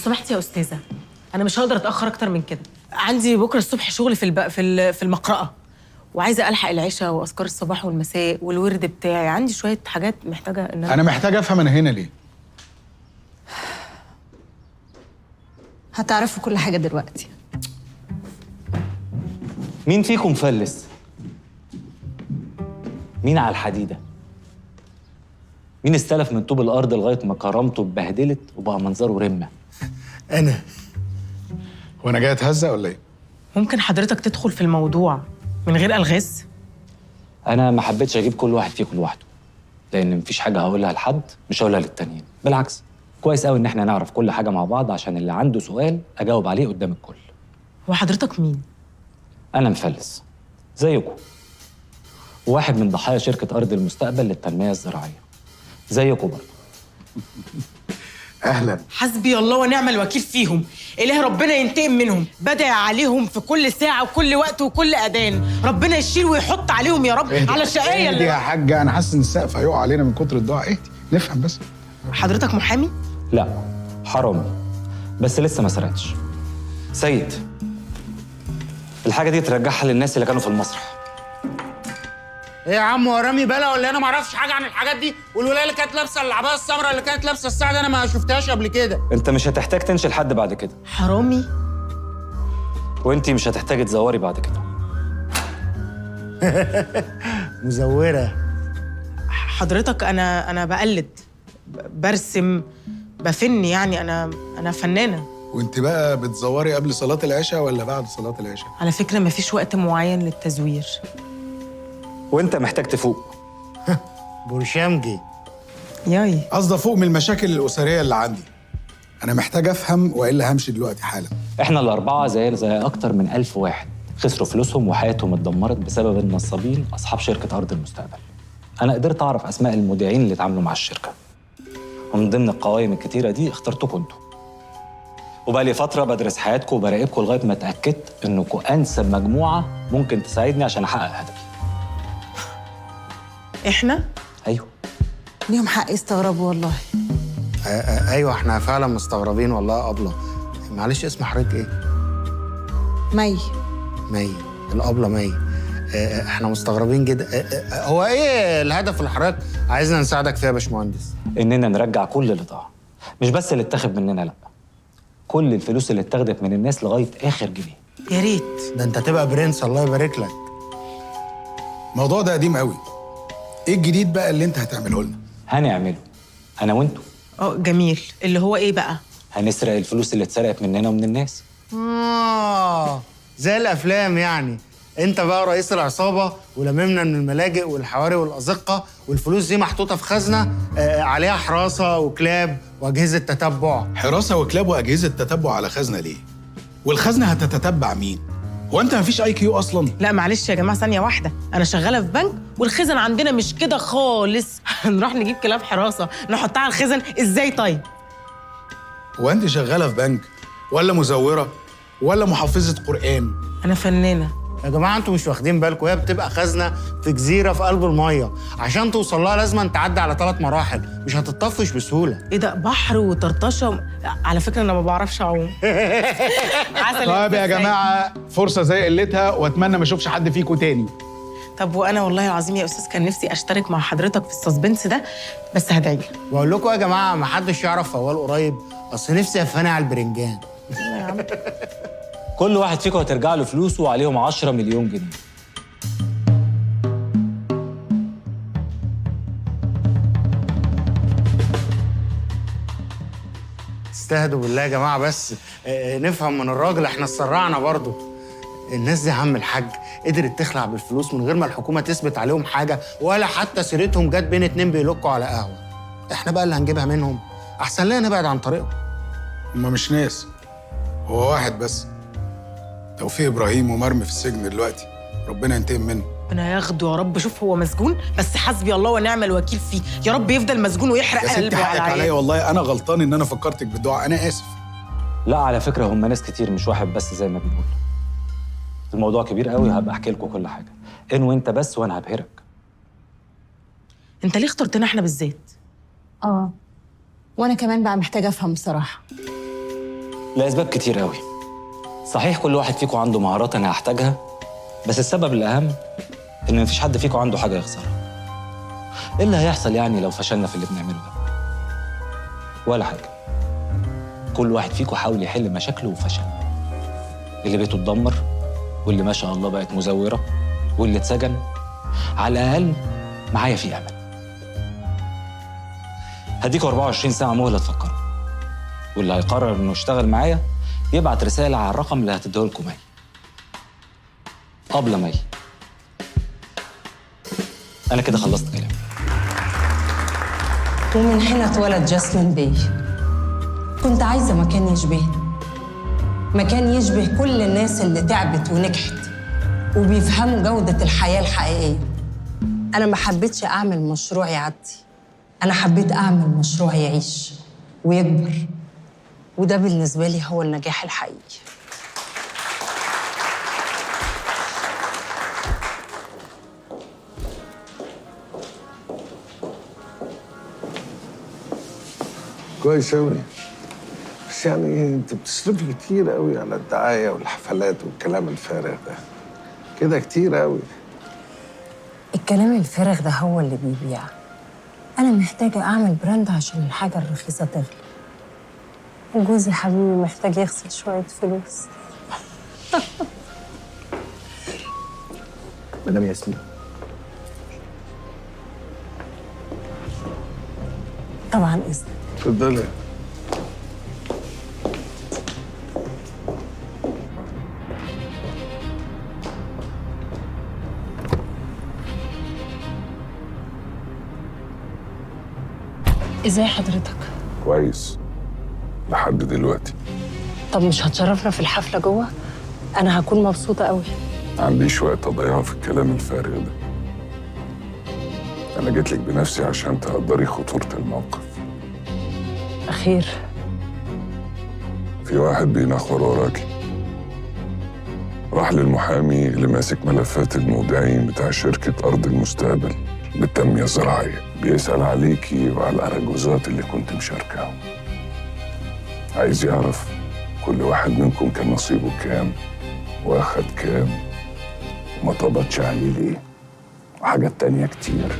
سمحتي يا استاذه، انا مش هقدر اتاخر اكتر من كده. عندي بكره الصبح شغل في المقرأة، وعايزه الحق العشاء واذكار الصباح والمساء والورد بتاعي. عندي شويه حاجات محتاجه ان انا محتاجه افهم انا هنا ليه. هتعرفوا كل حاجة دلوقتي. مين فيكم مفلس؟ مين على الحديدة؟ مين استلف من طوب الأرض لغاية ما كرامته اتبهدلت وبقى منظره رمة؟ انا وانا جاي اتهزق ولا ايه؟ ممكن حضرتك تدخل في الموضوع من غير الغاز؟ أنا ما حبيتش أجيب كل واحد فيكم لوحده، لأن مفيش حاجة هقولها لحد مش هقولها للتانيين، بالعكس كويس قوي إن إحنا نعرف كل حاجة مع بعض عشان اللي عنده سؤال أجاوب عليه قدام الكل. هو حضرتك مين؟ أنا مفلس زيكم، وواحد من ضحايا شركة أرض المستقبل للتنمية الزراعية زيكم برضه. اهلا. حسبي الله ونعم الوكيل فيهم، إله ربنا ينتقم منهم. بدعي عليهم في كل ساعة وكل وقت وكل أذان، ربنا يشيل ويحط عليهم يا رب على الشقاية اهدي يا حاجه، انا حاسس ان السقف هيقع علينا من كتر الدعاء. اهدي نفهم بس. حضرتك محامي؟ لا حرامي، بس لسه ما سرقتش. سيد، الحاجة دي ترجعها للناس اللي كانوا في المسرح. ايه يا عم، هو رامي بلا ولا انا ما اعرفش حاجه عن الحاجات دي؟ والولايه اللي كانت لابسه العبايه السمراء اللي كانت لابسه الساعه دي انا ما شفتهاش قبل كده. انت مش هتحتاج تنشل حد بعد كده، حرامي؟ وانتي مش هتحتاجي تزوري بعد كده. مزوره. حضرتك أنا بقلد، برسم، بفن، يعني أنا فنانة. وانت بقى بتزوري قبل صلاه العشاء ولا بعد صلاه العشاء؟ على فكرة مفيش وقت معين للتزوير. وانت محتاج تفوق. برشامجي. ياي قصدي فوق من المشاكل الاسريه اللي عندي. انا محتاج افهم والا همشي دلوقتي حالا. احنا الأربعة زي أكتر من 1000 واحد خسروا فلوسهم وحياتهم اتدمرت بسبب النصابين أصحاب شركة أرض المستقبل. أنا قدرت أعرف أسماء المذيعين اللي اتعاملوا مع الشركة، ومن ضمن القوائم الكتيرة دي اخترتكم انتوا. وبقى لي فترة بدرس حياتكم وبراقبكم لغاية ما اتأكدت إنكم أنسب مجموعة ممكن تساعدني عشان أحقق هدفي. إحنا؟ أيوه. ليهم حق يستغربوا والله. ايوه احنا فعلا مستغربين والله يا ابله. معلش اسم حضرتك ايه؟ مي. مي. الابله مي. احنا مستغربين جدا. هو ايه الهدف اللي حضرتك عايزنا نساعدك فيها يا باشمهندس؟ إننا نرجع كل اللي ضاع، مش بس اللي اتاخد مننا، لأ، كل الفلوس اللي اتاخدت من الناس لغاية آخر جنيه. يا ريت. ده انت تبقى برنس، الله يبارك لك. الموضوع ده قديم قوي. ايه الجديد بقى اللي انت هتعمله لنا؟ هنعمله أنا وأنتوا. جميل. اللي هو إيه بقى؟ هنسرق الفلوس اللي اتسرقت مننا ومن الناس. زي الافلام يعني. انت بقى رئيس العصابه ولممنا من الملاجئ والحواري والازقه، والفلوس دي محطوطه في خزنه عليها حراسه وكلاب واجهزه تتبع. حراسه وكلاب واجهزه تتبع على خزنه ليه؟ والخزنه هتتتبع مين؟ هو انت مفيش اي كيو اصلا؟ لا معلش يا جماعة، ثانية واحدة، أنا شغالة في بنك والخزن عندنا مش كده خالص. هنروح نجيب كلاب حراسة نحطها على الخزن إزاي طيب؟ هو انت شغاله في بنك ولا مزوره ولا محافظه قرآن؟ أنا فنانة. يا جماعه انتوا مش واخدين بالكم، هي بتبقى خزنه في جزيره في قلب الميه، عشان توصل لها لازم تعدي على 3 مراحل، مش هتطفش بسهوله. إيه ده، بحر وطرطشة؟ على فكرة أنا ما بعرفش أعوم. عسل. طيب يا جماعه، فرصه زي قلتها، واتمنى ما اشوفش حد فيكم تاني. طب وأنا والله العظيم يا أستاذ كان نفسي أشترك مع حضرتك في السسبنس ده، بس هدعي لي. بقول لكم يا جماعه ما حدش يعرف فوال قريب، اصل نفسي افاني على البرنجان. كل واحد فيكم هترجع له فلوسه وعليهم 10 مليون جنيه. استهدوا بالله يا جماعه بس. نفهم من الراجل، احنا اتسرعنا برضه. الناس دي يا عم الحاج قدرت تخلع بالفلوس من غير ما الحكومه تثبت عليهم حاجه، ولا حتى سيرتهم جت بين 2 بيلقوا على قهوه. احنا بقى اللي هنجيبها منهم، احسن لنا نبعد عن طريقهم. هما مش ناس، هو واحد بس، توفيق ابراهيم، ومرمي في السجن دلوقتي، ربنا ينتقم منه. ربنا ياخده يا رب. شوف هو مسجون، بس حسبي الله ونعم الوكيل فيه، يا رب يفضل مسجون ويحرق يا ستي قلبه حقك على عليا والله، انا غلطان ان انا فكرتك بالدعاء، انا اسف. لا على فكرة هم ناس كتير مش واحد بس زي ما بنقول. الموضوع كبير قوي، هبقى احكي لكم كل حاجة. انوي انت بس وانا هبهرك. انت ليه اخترتنا احنا بالذات؟ وانا كمان بقى محتاجة افهم بصراحة. لأسباب كتير قوي. صحيح كل واحد فيكم عنده مهارات أنا هحتاجها، بس السبب الأهم إن مفيش حد فيكم عنده حاجة يخسرها. إيه اللي هيحصل يعني لو فشلنا في اللي بنعمله ده؟ ولا حاجة. كل واحد فيكم حاول يحل مشاكله وفشل. اللي بيته اتدمر، واللي ما شاء الله بقت مزورة، واللي اتسجن، على الأقل معايا في أمل. هديكوا 24 ساعة مهلة تفكروا، واللي هيقرر إنه يشتغل معايا يبعت رسالة على الرقم اللي هتديه لكم مي. قبل مي. أنا كده خلصت كلامي. ومن هنا اتولد جاسمين بي. كنت عايزة مكان يشبهني، مكان يشبه كل الناس اللي تعبت ونجحت وبيفهموا جودة الحياة الحقيقية. أنا ما حبيتش أعمل مشروع يعدي، أنا حبيت أعمل مشروع يعيش ويكبر، وده بالنسبة لي هو النجاح الحقيقي. كويس أوي، بس يعني أنت بتصرفي كتير أوي على الدعاية والحفلات والكلام الفارغ ده، كده كتير أوي. الكلام الفارغ ده هو اللي بيبيع. أنا محتاجة أعمل براند عشان الحاجة الرخيصة تغلى، وجوزي حبيبي محتاج يغسل شوية فلوس. مدام ياسمين، طبعاً إذن. اتفضلي. إزاي حضرتك؟ كويس لحد دلوقتي. طب مش هتشرفنا في الحفلة جوه؟ أنا هكون مبسوطة قوي. ما عنديش وقت أضيعه في الكلام الفارغ ده. أنا جيت لك بنفسي عشان تقدري خطورة الموقف. أخير. في واحد بينخر وراكي، راح للمحامي اللي ماسك ملفات المودعين بتاع شركة أرض المستقبل بالتنمية الزراعية، بيسأل عليكي وعلى الأراجوزات اللي كنت مشاركاهم. عايز يعرف كل واحد منكم كان نصيبه كام واخد كام وما طبطش عليه ليه، وحاجات تانية كتير.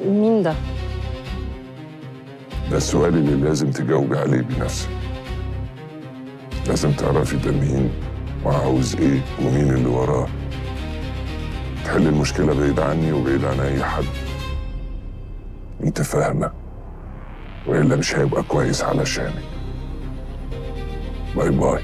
مين ده؟ ده السؤال اللي لازم تجاوبي عليه بنفسك. لازم تعرفي ده مين وعاوز ايه ومين اللي وراه. تحل المشكلة بعيد عني وبعيد عن أي حد. انت فاهمة؟ وإلا مش هيبقى كويس علشانك. باي باي.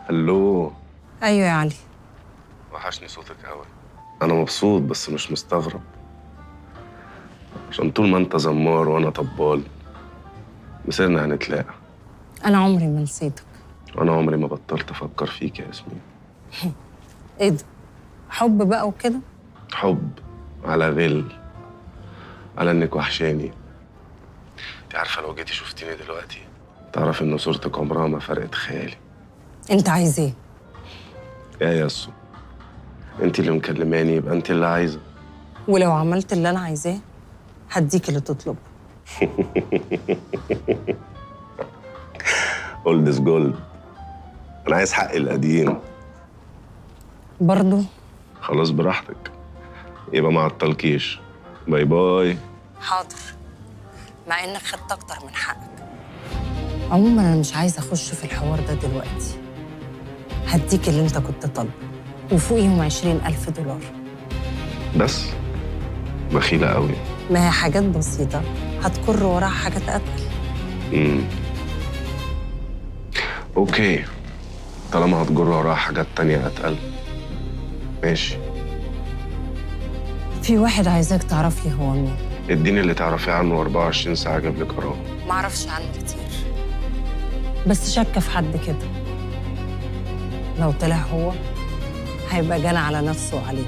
هلو. أيوة يا علي. وحشني صوتك قوي. انا مبسوط بس مش مستغرب، عشان طول ما انت زمار وانا طبال مسيرنا هنتلاقى. أنا عمري ما نسيتك. وانا عمري ما بطلت افكر فيك يا ياسمين. إيه ده؟ حب بقى وكده؟ حب على غل، على انك وحشاني. انت عارفه لو جيتي شفتيني دلوقتي تعرفي ان صورتك عمرها ما فرقت خيالي. أنت عايز إيه؟ يا ياسو، انت اللي مكلماني يبقى انت اللي عايزه. ولو عملت اللي أنا عايزاه هديك اللي تطلبه. اولد از جولد. انا عايز حقي القديم. برضو؟ خلاص براحتك، يبقى ما عطلكيش. باي باي. حاضر، مع إنك خدت أكتر من حقك. عموما أنا مش عايزة أخش في الحوار ده دلوقتي. هديك اللي أنت كنت طالبه وفوقيهم 20,000 دولار. بس بخيلة قوي. ما هي حاجات بسيطة هتكر وراها حاجات أتقل. اوكي، طالما هتجر وراها حاجات تانية أتقل ماشي. في واحد عايزاك تعرف لي هو مين. اديني اللي تعرفيه عنه 24 ساعة اجيب لك وراه. معرفش عنه كتير، بس شك في حد كده. لو طلع هو هيبقى جنى على نفسه وعليه.